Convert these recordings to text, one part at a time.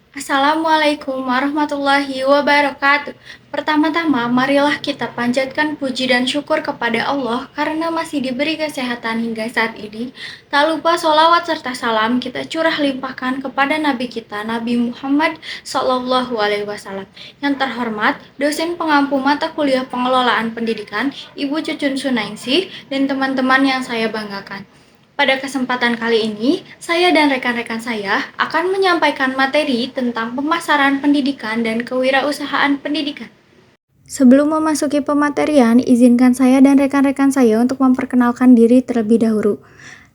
Assalamualaikum warahmatullahi wabarakatuh. Pertama-tama, marilah kita panjatkan puji dan syukur kepada Allah karena masih diberi kesehatan hingga saat ini. Tak lupa sholawat serta salam kita curah limpahkan kepada Nabi kita, Nabi Muhammad SAW. Yang terhormat, dosen pengampu mata kuliah pengelolaan pendidikan, Ibu Cucun Sunaingsi, dan teman-teman yang saya banggakan. Pada kesempatan kali ini, saya dan rekan-rekan saya akan menyampaikan materi tentang pemasaran pendidikan dan kewirausahaan pendidikan. Sebelum memasuki pematerian, izinkan saya dan rekan-rekan saya untuk memperkenalkan diri terlebih dahulu.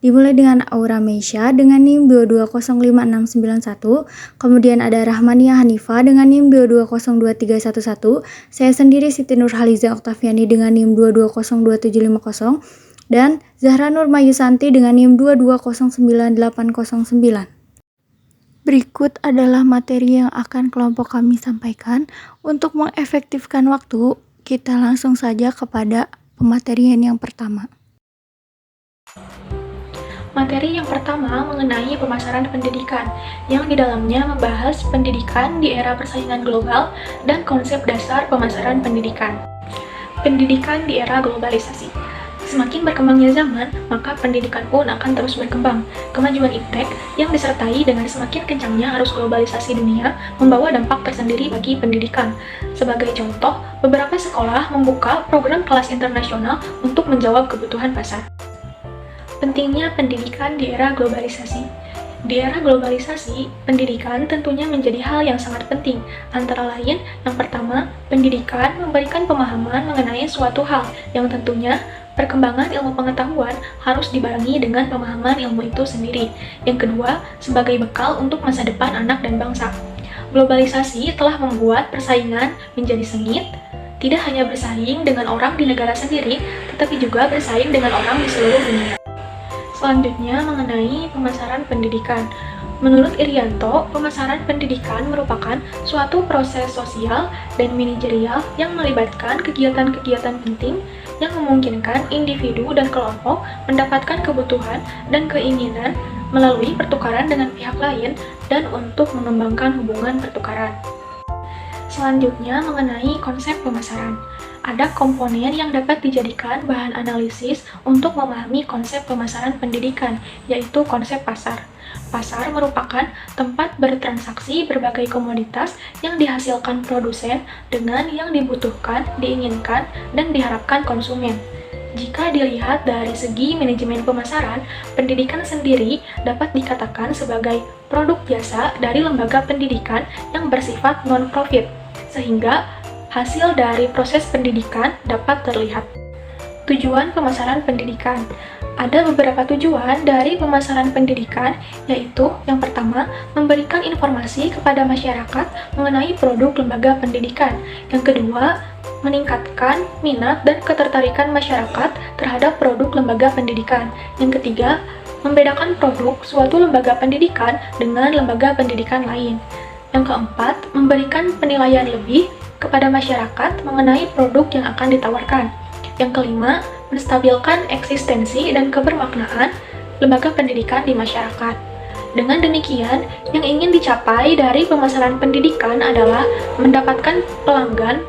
Dimulai dengan Aura Meisha dengan NIM 2205691, kemudian ada Rahmania Hanifa dengan NIM 2202311, saya sendiri Siti Nurhaliza Oktaviani dengan NIM 2202750, dan Zahra Nur Mayusanti dengan NIM 2209809. Berikut adalah materi yang akan kelompok kami sampaikan. Untuk mengefektifkan waktu, kita langsung saja kepada pematerian yang pertama. Materi yang pertama mengenai pemasaran pendidikan, yang di dalamnya membahas pendidikan di era persaingan global dan konsep dasar pemasaran pendidikan. Pendidikan di era globalisasi. Semakin berkembangnya zaman, maka pendidikan pun akan terus berkembang. Kemajuan iptek yang disertai dengan semakin kencangnya arus globalisasi dunia membawa dampak tersendiri bagi pendidikan. Sebagai contoh, beberapa sekolah membuka program kelas internasional untuk menjawab kebutuhan pasar. Pentingnya pendidikan di era globalisasi. Di era globalisasi, pendidikan tentunya menjadi hal yang sangat penting. Antara lain, yang pertama, pendidikan memberikan pemahaman mengenai suatu hal yang tentunya perkembangan ilmu pengetahuan harus dibarengi dengan pemahaman ilmu itu sendiri. Yang kedua, sebagai bekal untuk masa depan anak dan bangsa. Globalisasi telah membuat persaingan menjadi sengit, tidak hanya bersaing dengan orang di negara sendiri, tetapi juga bersaing dengan orang di seluruh dunia. Selanjutnya mengenai pemasaran pendidikan. Menurut Irianto, pemasaran pendidikan merupakan suatu proses sosial dan manajerial yang melibatkan kegiatan-kegiatan penting yang memungkinkan individu dan kelompok mendapatkan kebutuhan dan keinginan melalui pertukaran dengan pihak lain dan untuk mengembangkan hubungan pertukaran. Selanjutnya mengenai konsep pemasaran. Ada komponen yang dapat dijadikan bahan analisis untuk memahami konsep pemasaran pendidikan, yaitu konsep pasar. Pasar merupakan tempat bertransaksi berbagai komoditas yang dihasilkan produsen dengan yang dibutuhkan, diinginkan, dan diharapkan konsumen. Jika dilihat dari segi manajemen pemasaran, pendidikan sendiri dapat dikatakan sebagai produk jasa dari lembaga pendidikan yang bersifat non-profit, sehingga hasil dari proses pendidikan dapat terlihat. Tujuan pemasaran pendidikan. Ada beberapa tujuan dari pemasaran pendidikan, yaitu yang pertama, memberikan informasi kepada masyarakat mengenai produk lembaga pendidikan. Yang kedua, meningkatkan minat dan ketertarikan masyarakat terhadap produk lembaga pendidikan. Yang ketiga, membedakan produk suatu lembaga pendidikan dengan lembaga pendidikan lain. Yang keempat, memberikan penilaian lebih kepada masyarakat mengenai produk yang akan ditawarkan. Yang kelima, menstabilkan eksistensi dan kebermaknaan lembaga pendidikan di masyarakat. Dengan demikian, yang ingin dicapai dari pemasaran pendidikan adalah mendapatkan pelanggan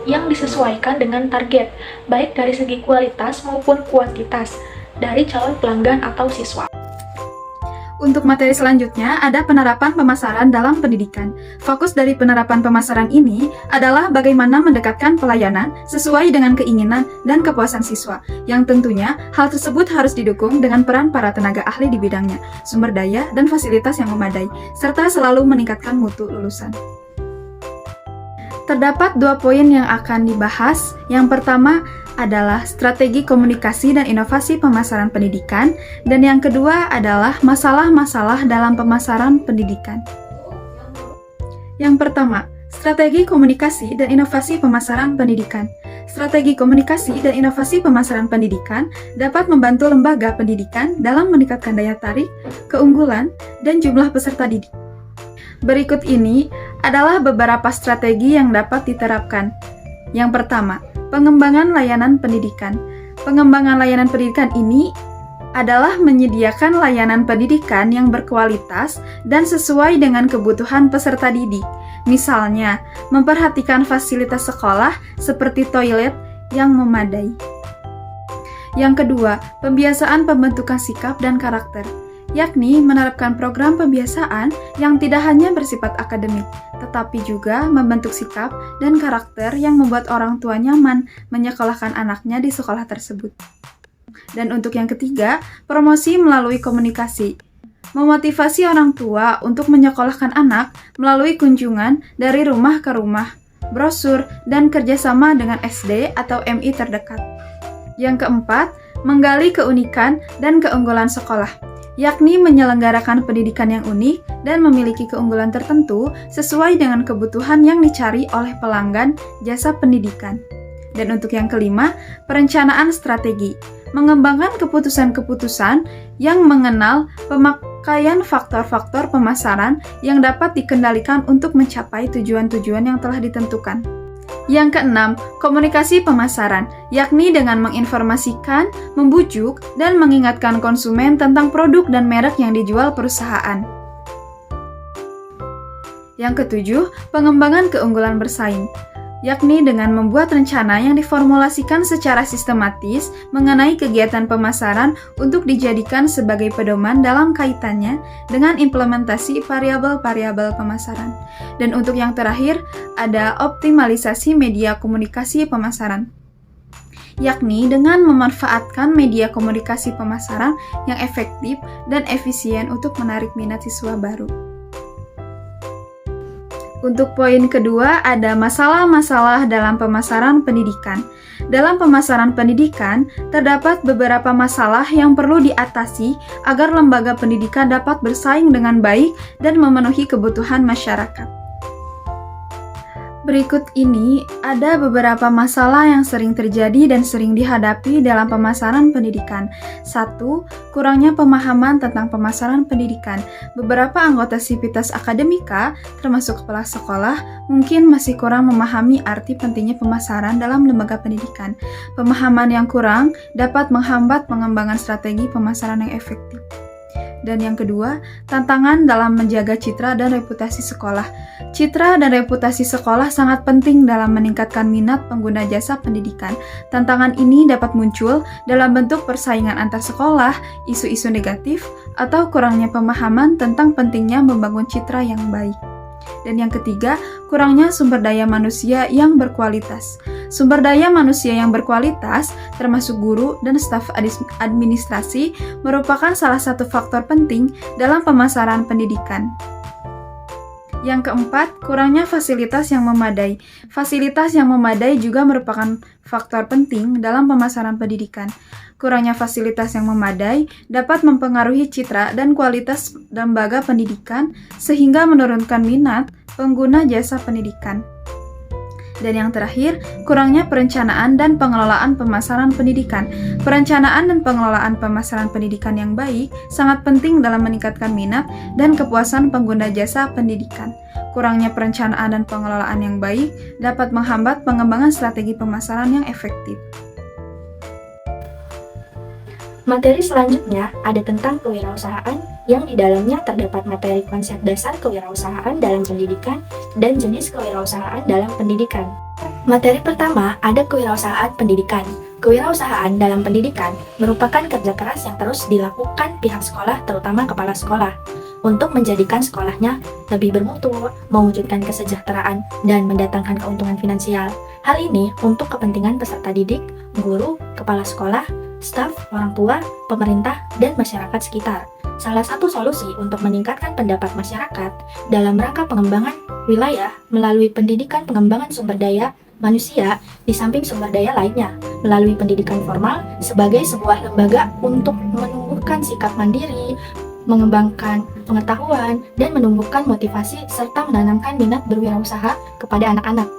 yang disesuaikan dengan target, baik dari segi kualitas maupun kuantitas, dari calon pelanggan atau siswa. Untuk materi selanjutnya ada penerapan pemasaran dalam pendidikan. Fokus dari penerapan pemasaran ini adalah bagaimana mendekatkan pelayanan sesuai dengan keinginan dan kepuasan siswa, yang tentunya hal tersebut harus didukung dengan peran para tenaga ahli di bidangnya, sumber daya dan fasilitas yang memadai, serta selalu meningkatkan mutu lulusan. Terdapat 2 poin yang akan dibahas. Yang pertama adalah strategi komunikasi dan inovasi pemasaran pendidikan, dan yang kedua adalah masalah-masalah dalam pemasaran pendidikan. Yang pertama, strategi komunikasi dan inovasi pemasaran pendidikan. Strategi komunikasi dan inovasi pemasaran pendidikan dapat membantu lembaga pendidikan dalam meningkatkan daya tarik, keunggulan, dan jumlah peserta didik. Berikut ini adalah beberapa strategi yang dapat diterapkan. Yang pertama, pengembangan layanan pendidikan. Pengembangan layanan pendidikan ini adalah menyediakan layanan pendidikan yang berkualitas dan sesuai dengan kebutuhan peserta didik. Misalnya, memperhatikan fasilitas sekolah seperti toilet yang memadai. Yang kedua, pembiasaan pembentukan sikap dan karakter, yakni menerapkan program pembiasaan yang tidak hanya bersifat akademik, tetapi juga membentuk sikap dan karakter yang membuat orang tua nyaman menyekolahkan anaknya di sekolah tersebut. Dan untuk yang ketiga, promosi melalui komunikasi. Memotivasi orang tua untuk menyekolahkan anak melalui kunjungan dari rumah ke rumah, brosur, dan kerjasama dengan SD atau MI terdekat. Yang keempat, menggali keunikan dan keunggulan sekolah, yakni menyelenggarakan pendidikan yang unik dan memiliki keunggulan tertentu sesuai dengan kebutuhan yang dicari oleh pelanggan jasa pendidikan. Dan untuk yang kelima, perencanaan strategi, mengembangkan keputusan-keputusan yang mengenal pemakaian faktor-faktor pemasaran yang dapat dikendalikan untuk mencapai tujuan-tujuan yang telah ditentukan. Yang keenam, komunikasi pemasaran, yakni dengan menginformasikan, membujuk, dan mengingatkan konsumen tentang produk dan merek yang dijual perusahaan. Yang ketujuh, pengembangan keunggulan bersaing, yakni dengan membuat rencana yang diformulasikan secara sistematis mengenai kegiatan pemasaran untuk dijadikan sebagai pedoman dalam kaitannya dengan implementasi variabel-variabel pemasaran. Dan untuk yang terakhir, ada optimalisasi media komunikasi pemasaran, yakni dengan memanfaatkan media komunikasi pemasaran yang efektif dan efisien untuk menarik minat siswa baru. Untuk poin kedua, ada masalah-masalah dalam pemasaran pendidikan. Dalam pemasaran pendidikan, terdapat beberapa masalah yang perlu diatasi agar lembaga pendidikan dapat bersaing dengan baik dan memenuhi kebutuhan masyarakat. Berikut ini ada beberapa masalah yang sering terjadi dan sering dihadapi dalam pemasaran pendidikan. 1. Kurangnya pemahaman tentang pemasaran pendidikan. Beberapa anggota sivitas akademika, termasuk kepala sekolah, mungkin masih kurang memahami arti pentingnya pemasaran dalam lembaga pendidikan. Pemahaman yang kurang dapat menghambat pengembangan strategi pemasaran yang efektif. Dan yang kedua, tantangan dalam menjaga citra dan reputasi sekolah. Citra dan reputasi sekolah sangat penting dalam meningkatkan minat pengguna jasa pendidikan. Tantangan ini dapat muncul dalam bentuk persaingan antar sekolah, isu-isu negatif, atau kurangnya pemahaman tentang pentingnya membangun citra yang baik. Dan yang ketiga, kurangnya sumber daya manusia yang berkualitas. Sumber daya manusia yang berkualitas, termasuk guru dan staf administrasi, merupakan salah satu faktor penting dalam pemasaran pendidikan. Yang keempat, kurangnya fasilitas yang memadai. Fasilitas yang memadai juga merupakan faktor penting dalam pemasaran pendidikan. Kurangnya fasilitas yang memadai dapat mempengaruhi citra dan kualitas lembaga pendidikan sehingga menurunkan minat pengguna jasa pendidikan. Dan yang terakhir, kurangnya perencanaan dan pengelolaan pemasaran pendidikan. Perencanaan dan pengelolaan pemasaran pendidikan yang baik sangat penting dalam meningkatkan minat dan kepuasan pengguna jasa pendidikan. Kurangnya perencanaan dan pengelolaan yang baik dapat menghambat pengembangan strategi pemasaran yang efektif. Materi selanjutnya ada tentang kewirausahaan yang di dalamnya terdapat materi konsep dasar kewirausahaan dalam pendidikan dan jenis kewirausahaan dalam pendidikan. Materi pertama ada kewirausahaan pendidikan. Kewirausahaan dalam pendidikan merupakan kerja keras yang terus dilakukan pihak sekolah, terutama kepala sekolah, untuk menjadikan sekolahnya lebih bermutu, mewujudkan kesejahteraan, dan mendatangkan keuntungan finansial. Hal ini untuk kepentingan peserta didik, guru, kepala sekolah, staf, orang tua, pemerintah, dan masyarakat sekitar. Salah satu solusi untuk meningkatkan pendapat masyarakat dalam rangka pengembangan wilayah melalui pendidikan pengembangan sumber daya manusia di samping sumber daya lainnya, melalui pendidikan formal sebagai sebuah lembaga untuk menumbuhkan sikap mandiri, mengembangkan pengetahuan, dan menumbuhkan motivasi serta menanamkan minat berwirausaha kepada anak-anak.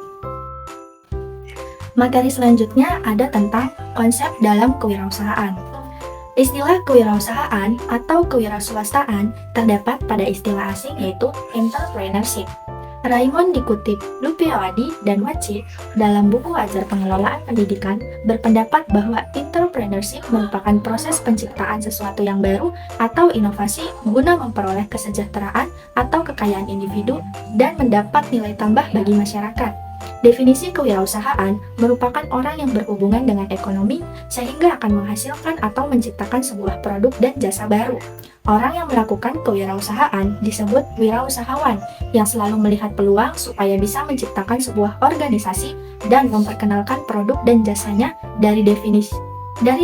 Materi selanjutnya ada tentang konsep dalam kewirausahaan. Istilah kewirausahaan atau kewirausahaan terdapat pada istilah asing yaitu entrepreneurship. Raimond dikutip Lupiawadi dan Wacik dalam buku Ajar Pengelolaan Pendidikan berpendapat bahwa entrepreneurship merupakan proses penciptaan sesuatu yang baru atau inovasi guna memperoleh kesejahteraan atau kekayaan individu dan mendapat nilai tambah bagi masyarakat. Definisi kewirausahaan merupakan orang yang berhubungan dengan ekonomi sehingga akan menghasilkan atau menciptakan sebuah produk dan jasa baru. Orang yang melakukan kewirausahaan disebut wirausahawan yang selalu melihat peluang supaya bisa menciptakan sebuah organisasi dan memperkenalkan produk dan jasanya. Dari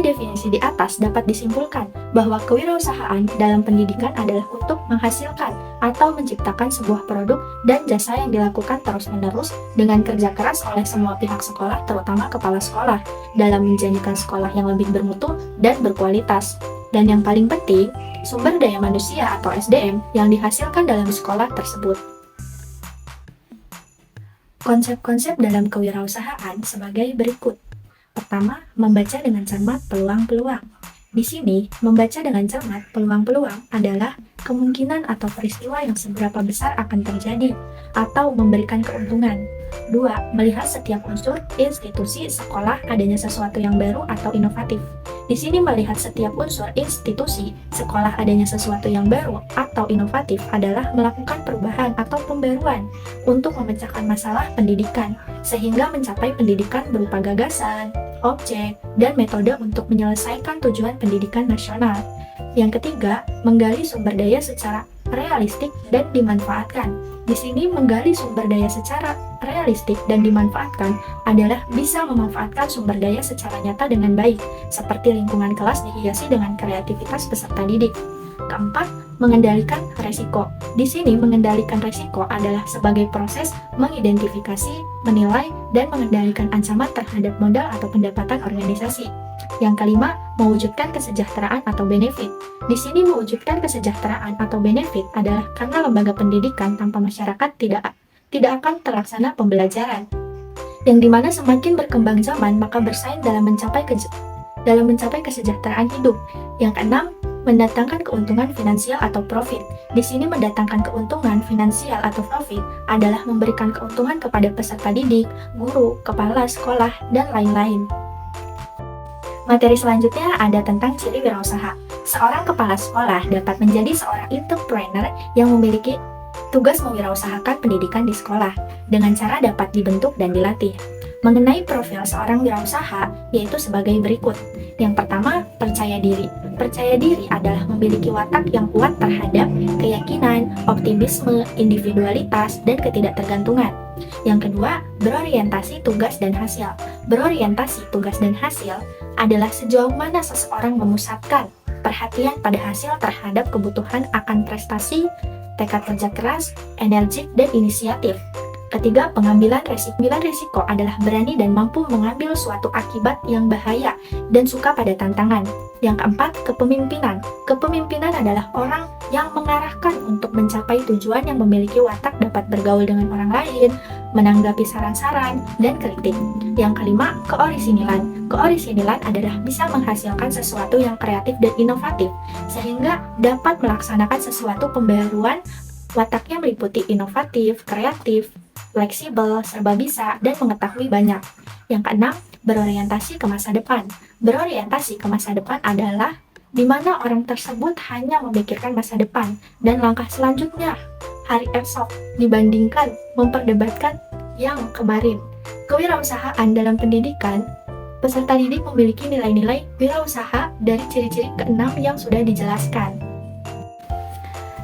definisi di atas dapat disimpulkan bahwa kewirausahaan dalam pendidikan adalah untuk menghasilkan atau menciptakan sebuah produk dan jasa yang dilakukan terus-menerus dengan kerja keras oleh semua pihak sekolah, terutama kepala sekolah, dalam menjadikan sekolah yang lebih bermutu dan berkualitas. Dan yang paling penting, sumber daya manusia atau SDM yang dihasilkan dalam sekolah tersebut. Konsep-konsep dalam kewirausahaan sebagai berikut. Pertama, membaca dengan cermat peluang-peluang. Di sini, membaca dengan cermat peluang-peluang adalah kemungkinan atau peristiwa yang seberapa besar akan terjadi atau memberikan keuntungan. 2. Melihat setiap unsur, institusi, sekolah adanya sesuatu yang baru atau inovatif. Di sini melihat setiap unsur, institusi, sekolah adanya sesuatu yang baru atau inovatif adalah melakukan perubahan atau pembaruan untuk memecahkan masalah pendidikan, sehingga mencapai pendidikan berupa gagasan, objek, dan metode untuk menyelesaikan tujuan pendidikan nasional. Yang ketiga, menggali sumber daya secara realistik dan dimanfaatkan. Di sini menggali sumber daya secara realistik dan dimanfaatkan adalah bisa memanfaatkan sumber daya secara nyata dengan baik, seperti lingkungan kelas dihiasi dengan kreativitas peserta didik. Keempat, mengendalikan resiko. Di sini mengendalikan resiko adalah sebagai proses mengidentifikasi, menilai, dan mengendalikan ancaman terhadap modal atau pendapatan organisasi. Yang kelima, mewujudkan kesejahteraan atau benefit. Di sini mewujudkan kesejahteraan atau benefit adalah karena lembaga pendidikan tanpa masyarakat tidak akan terlaksana pembelajaran. Yang dimana semakin berkembang zaman maka bersaing dalam mencapai kesejahteraan hidup. Yang keenam, mendatangkan keuntungan finansial atau profit. Di sini mendatangkan keuntungan finansial atau profit adalah memberikan keuntungan kepada peserta didik, guru, kepala sekolah, dan lain-lain. Materi selanjutnya ada tentang ciri wirausaha. Seorang kepala sekolah dapat menjadi seorang entrepreneur yang memiliki tugas mewirausahakan pendidikan di sekolah dengan cara dapat dibentuk dan dilatih. Mengenai profil seorang wirausaha yaitu sebagai berikut. Yang pertama, percaya diri. Percaya diri adalah memiliki watak yang kuat terhadap keyakinan, optimisme, individualitas, dan ketidaktergantungan. Yang kedua, berorientasi tugas dan hasil. Berorientasi tugas dan hasil adalah sejauh mana seseorang memusatkan perhatian pada hasil terhadap kebutuhan akan prestasi, tekad kerja keras, energik, dan inisiatif. Ketiga, pengambilan resiko. Pengambilan risiko adalah berani dan mampu mengambil suatu akibat yang bahaya dan suka pada tantangan. Yang keempat, kepemimpinan. Kepemimpinan adalah orang yang mengarahkan untuk mencapai tujuan, yang memiliki watak dapat bergaul dengan orang lain, menanggapi saran-saran, dan kritik. Yang kelima, keorisinilan. Keorisinilan adalah bisa menghasilkan sesuatu yang kreatif dan inovatif, sehingga dapat melaksanakan sesuatu pembaruan. Wataknya meliputi inovatif, kreatif, fleksibel, serba bisa, dan mengetahui banyak. Yang keenam, berorientasi ke masa depan. Berorientasi ke masa depan adalah di mana orang tersebut hanya memikirkan masa depan dan langkah selanjutnya, hari esok, dibandingkan memperdebatkan yang kemarin. Kewirausahaan dalam pendidikan, peserta didik memiliki nilai-nilai wirausaha dari ciri-ciri keenam yang sudah dijelaskan.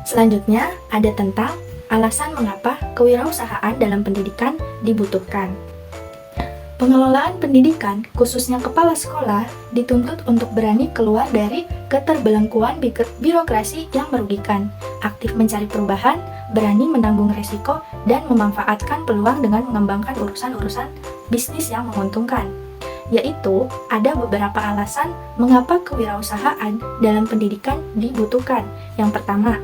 Selanjutnya, ada tentang alasan mengapa kewirausahaan dalam pendidikan dibutuhkan. Pengelolaan pendidikan, khususnya kepala sekolah, dituntut untuk berani keluar dari keterbelengguan birokrasi yang merugikan, aktif mencari perubahan, berani menanggung resiko, dan memanfaatkan peluang dengan mengembangkan urusan-urusan bisnis yang menguntungkan. Yaitu, ada beberapa alasan mengapa kewirausahaan dalam pendidikan dibutuhkan. Yang pertama,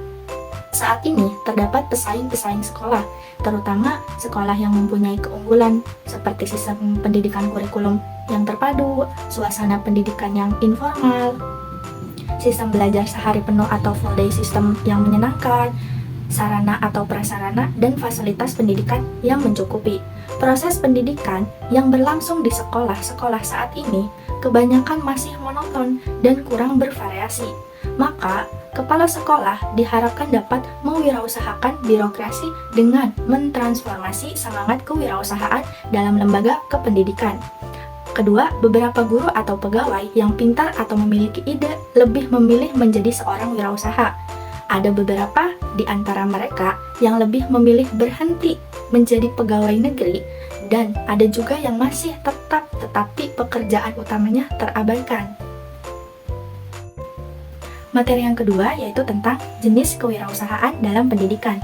saat ini terdapat pesaing-pesaing sekolah, terutama sekolah yang mempunyai keunggulan seperti sistem pendidikan kurikulum yang terpadu, suasana pendidikan yang informal, sistem belajar sehari penuh atau full day system yang menyenangkan, sarana atau prasarana, dan fasilitas pendidikan yang mencukupi. Proses pendidikan yang berlangsung di sekolah-sekolah saat ini kebanyakan masih monoton dan kurang bervariasi. Maka, kepala sekolah diharapkan dapat mewirausahakan birokrasi dengan mentransformasi semangat kewirausahaan dalam lembaga kependidikan. Kedua, beberapa guru atau pegawai yang pintar atau memiliki ide lebih memilih menjadi seorang wirausaha. Ada beberapa di antara mereka yang lebih memilih berhenti menjadi pegawai negeri, dan ada juga yang masih tetap tetapi pekerjaan utamanya terabaikan. Materi yang kedua yaitu tentang jenis kewirausahaan dalam pendidikan.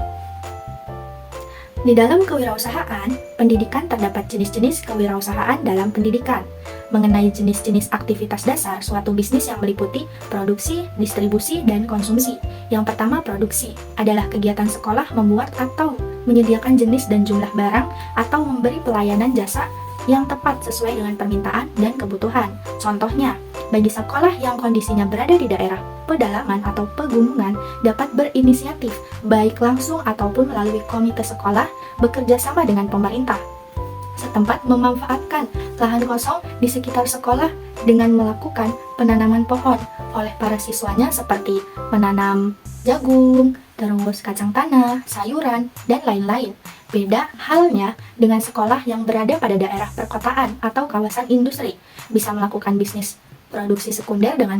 Di dalam kewirausahaan, pendidikan terdapat jenis-jenis kewirausahaan dalam pendidikan. Mengenai jenis-jenis aktivitas dasar suatu bisnis yang meliputi produksi, distribusi, dan konsumsi. Yang pertama, produksi adalah kegiatan sekolah membuat atau menyediakan jenis dan jumlah barang atau memberi pelayanan jasa yang tepat sesuai dengan permintaan dan kebutuhan. Contohnya, bagi sekolah yang kondisinya berada di daerah pedalaman atau pegunungan dapat berinisiatif, baik langsung ataupun melalui komite sekolah, bekerja sama dengan pemerintah setempat memanfaatkan lahan kosong di sekitar sekolah dengan melakukan penanaman pohon oleh para siswanya seperti menanam jagung, terus kacang tanah, sayuran, dan lain-lain. Beda halnya dengan sekolah yang berada pada daerah perkotaan atau kawasan industri, bisa melakukan bisnis produksi sekunder dengan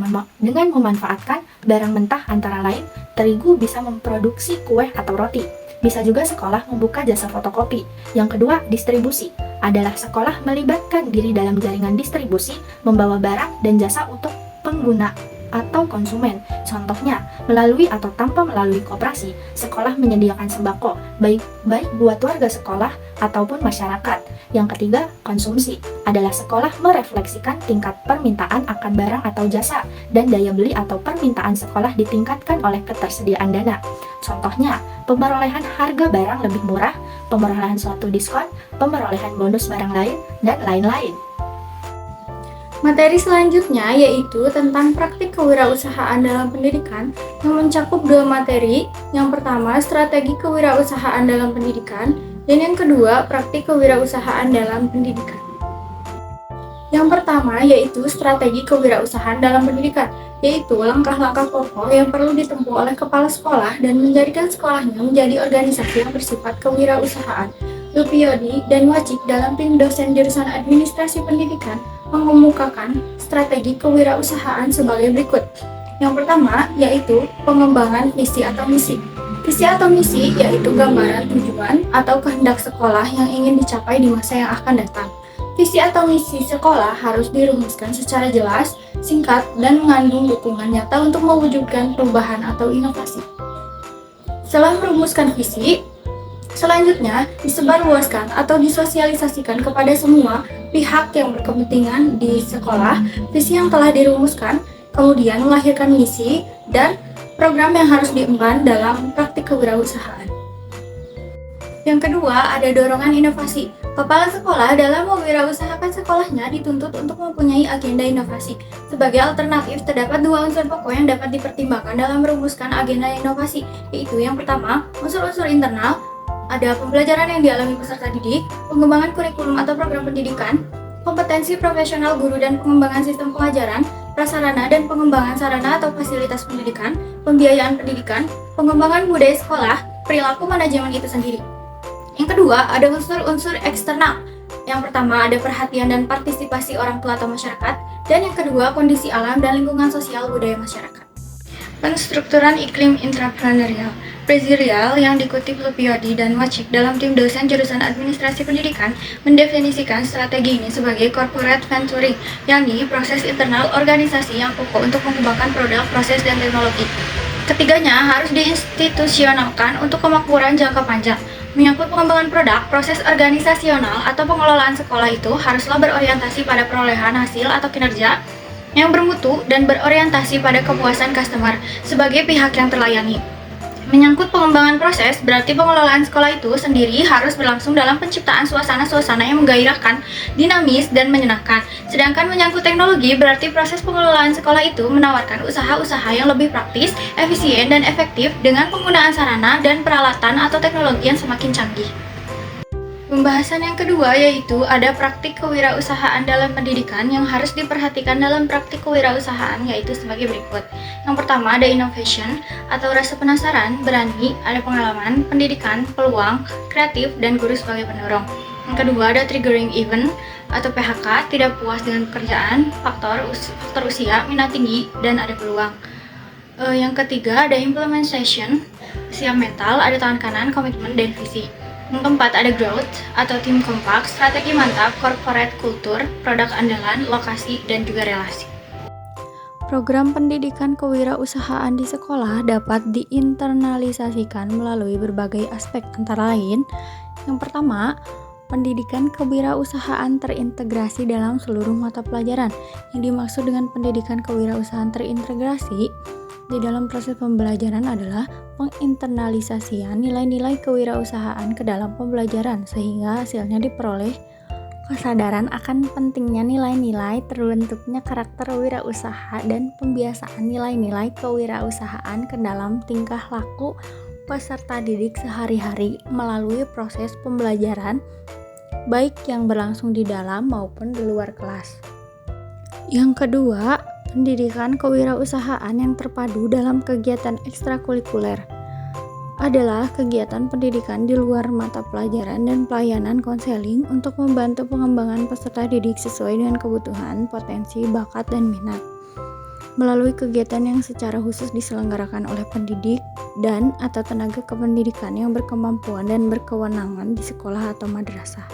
memanfaatkan barang mentah antara lain, terigu bisa memproduksi kue atau roti. Bisa juga sekolah membuka jasa fotokopi. Yang kedua, distribusi adalah sekolah melibatkan diri dalam jaringan distribusi, membawa barang dan jasa untuk pengguna atau konsumen. Contohnya, melalui atau tanpa melalui koperasi, sekolah menyediakan sembako, baik buat warga sekolah ataupun masyarakat. Yang ketiga, konsumsi adalah sekolah merefleksikan tingkat permintaan akan barang atau jasa, dan daya beli atau permintaan sekolah ditingkatkan oleh ketersediaan dana. Contohnya, pemerolehan harga barang lebih murah, pemerolehan suatu diskon, pemerolehan bonus barang lain, dan lain-lain. Materi selanjutnya yaitu tentang praktik kewirausahaan dalam pendidikan yang mencakup dua materi. Yang pertama, strategi kewirausahaan dalam pendidikan, dan yang kedua, praktik kewirausahaan dalam pendidikan. Yang pertama yaitu strategi kewirausahaan dalam pendidikan, yaitu langkah-langkah pokok yang perlu ditempuh oleh kepala sekolah dan menjadikan sekolahnya menjadi organisasi yang bersifat kewirausahaan. Lupiyodi dan Wajik dalam tim dosen jurusan administrasi pendidikan mengemukakan strategi kewirausahaan sebagai berikut. Yang pertama yaitu pengembangan visi atau misi. Visi atau misi yaitu gambaran tujuan atau kehendak sekolah yang ingin dicapai di masa yang akan datang. Visi atau misi sekolah harus dirumuskan secara jelas, singkat, dan mengandung dukungan nyata untuk mewujudkan perubahan atau inovasi. Setelah merumuskan visi, selanjutnya disebarluaskan atau disosialisasikan kepada semua pihak yang berkepentingan di sekolah visi yang telah dirumuskan, kemudian melahirkan misi dan program yang harus diemban dalam praktik kewirausahaan. Yang kedua, ada dorongan inovasi. Kepala sekolah dalam mewirausahakan sekolahnya dituntut untuk mempunyai agenda inovasi. Sebagai alternatif, terdapat dua unsur pokok yang dapat dipertimbangkan dalam merumuskan agenda inovasi, yaitu yang pertama, unsur-unsur internal, ada pembelajaran yang dialami peserta didik, pengembangan kurikulum atau program pendidikan, kompetensi profesional guru dan pengembangan sistem pengajaran, prasarana dan pengembangan sarana atau fasilitas pendidikan, pembiayaan pendidikan, pengembangan budaya sekolah, perilaku manajemen itu sendiri. Yang kedua, ada unsur-unsur eksternal. Yang pertama, ada perhatian dan partisipasi orang tua atau masyarakat, dan yang kedua, kondisi alam dan lingkungan sosial budaya masyarakat. Penstrukturan iklim intrapreneurial Presirial yang dikutip Lupiyodi dan Wajik dalam tim dosen jurusan administrasi pendidikan mendefinisikan strategi ini sebagai corporate venturing, yakni proses internal organisasi yang pokok untuk mengembangkan produk, proses, dan teknologi. Ketiganya harus diinstitusionalkan untuk kemakmuran jangka panjang. Menyangkut pengembangan produk, proses organisasional atau pengelolaan sekolah itu haruslah berorientasi pada perolehan hasil atau kinerja yang bermutu dan berorientasi pada kepuasan customer sebagai pihak yang terlayani. Menyangkut pengembangan proses, berarti pengelolaan sekolah itu sendiri harus berlangsung dalam penciptaan suasana-suasana yang menggairahkan, dinamis, dan menyenangkan. Sedangkan menyangkut teknologi, berarti proses pengelolaan sekolah itu menawarkan usaha-usaha yang lebih praktis, efisien, dan efektif dengan penggunaan sarana dan peralatan atau teknologi yang semakin canggih. Pembahasan yang kedua yaitu ada praktik kewirausahaan dalam pendidikan yang harus diperhatikan dalam praktik kewirausahaan yaitu sebagai berikut. Yang pertama ada innovation atau rasa penasaran, berani, ada pengalaman, pendidikan, peluang, kreatif, dan guru sebagai pendorong. Yang kedua ada triggering event atau PHK, tidak puas dengan pekerjaan, faktor usia, minat tinggi, dan ada peluang. Yang ketiga ada implementation, siap mental, ada tangan kanan, komitmen, dan visi. Yang keempat ada growth atau tim kompak, strategi mantap, corporate culture, produk andalan, lokasi, dan juga relasi. Program pendidikan kewirausahaan di sekolah dapat diinternalisasikan melalui berbagai aspek antara lain. Yang pertama, pendidikan kewirausahaan terintegrasi dalam seluruh mata pelajaran. Yang dimaksud dengan pendidikan kewirausahaan terintegrasi di dalam proses pembelajaran adalah penginternalisasian nilai-nilai kewirausahaan ke dalam pembelajaran sehingga hasilnya diperoleh kesadaran akan pentingnya nilai-nilai, terbentuknya karakter wirausaha, dan pembiasaan nilai-nilai kewirausahaan ke dalam tingkah laku peserta didik sehari-hari melalui proses pembelajaran baik yang berlangsung di dalam maupun di luar kelas. Yang kedua, pendidikan kewirausahaan yang terpadu dalam kegiatan ekstrakurikuler adalah kegiatan pendidikan di luar mata pelajaran dan pelayanan konseling untuk membantu pengembangan peserta didik sesuai dengan kebutuhan, potensi, bakat, dan minat. Melalui kegiatan yang secara khusus diselenggarakan oleh pendidik dan atau tenaga kependidikan yang berkemampuan dan berkewenangan di sekolah atau madrasah.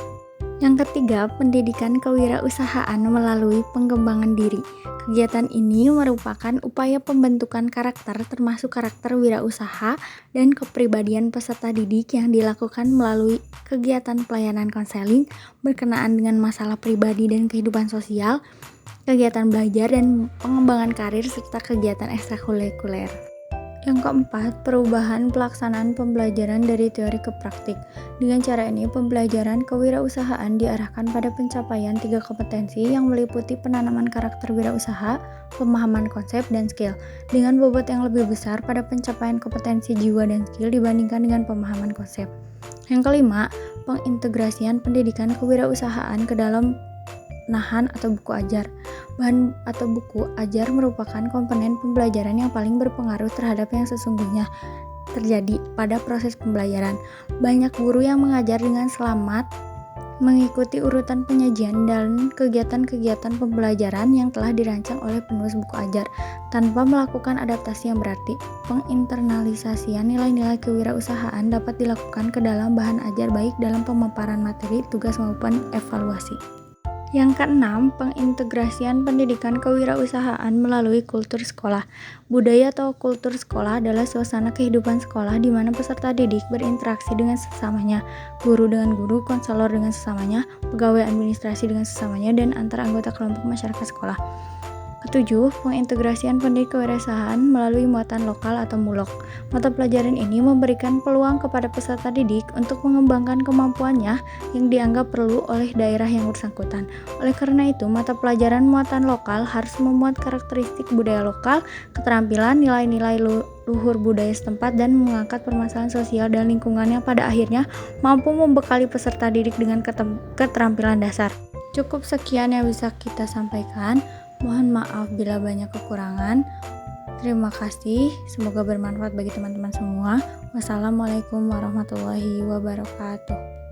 Yang ketiga, pendidikan kewirausahaan melalui pengembangan diri. Kegiatan ini merupakan upaya pembentukan karakter termasuk karakter wirausaha dan kepribadian peserta didik yang dilakukan melalui kegiatan pelayanan konseling berkenaan dengan masalah pribadi dan kehidupan sosial, kegiatan belajar dan pengembangan karir serta kegiatan ekstrakurikuler. Yang keempat, perubahan pelaksanaan pembelajaran dari teori ke praktik. Dengan cara ini, pembelajaran kewirausahaan diarahkan pada pencapaian 3 kompetensi yang meliputi penanaman karakter wirausaha, pemahaman konsep, dan skill, dengan bobot yang lebih besar pada pencapaian kompetensi jiwa dan skill dibandingkan dengan pemahaman konsep. Yang kelima, pengintegrasian pendidikan kewirausahaan ke dalam nahan atau buku ajar. Bahan atau buku ajar merupakan komponen pembelajaran yang paling berpengaruh terhadap yang sesungguhnya terjadi pada proses pembelajaran. Banyak guru yang mengajar dengan selamat mengikuti urutan penyajian dan kegiatan-kegiatan pembelajaran yang telah dirancang oleh penulis buku ajar tanpa melakukan adaptasi yang berarti. Penginternalisasian nilai-nilai kewirausahaan dapat dilakukan ke dalam bahan ajar baik dalam pemaparan materi, tugas maupun evaluasi. Yang keenam, pengintegrasian pendidikan kewirausahaan melalui kultur sekolah. Budaya atau kultur sekolah adalah suasana kehidupan sekolah di mana peserta didik berinteraksi dengan sesamanya, guru dengan guru, konselor dengan sesamanya, pegawai administrasi dengan sesamanya, dan antar anggota kelompok masyarakat sekolah. Ketujuh, pengintegrasian pendidikan kewirausahaan melalui muatan lokal atau mulok. Mata pelajaran ini memberikan peluang kepada peserta didik untuk mengembangkan kemampuannya yang dianggap perlu oleh daerah yang bersangkutan. Oleh karena itu, mata pelajaran muatan lokal harus memuat karakteristik budaya lokal, keterampilan, nilai-nilai luhur budaya setempat, dan mengangkat permasalahan sosial dan lingkungan yang pada akhirnya mampu membekali peserta didik dengan keterampilan dasar. Cukup sekian yang bisa kita sampaikan. Mohon maaf bila banyak kekurangan. Terima kasih, semoga bermanfaat bagi teman-teman semua. Wassalamualaikum warahmatullahi wabarakatuh.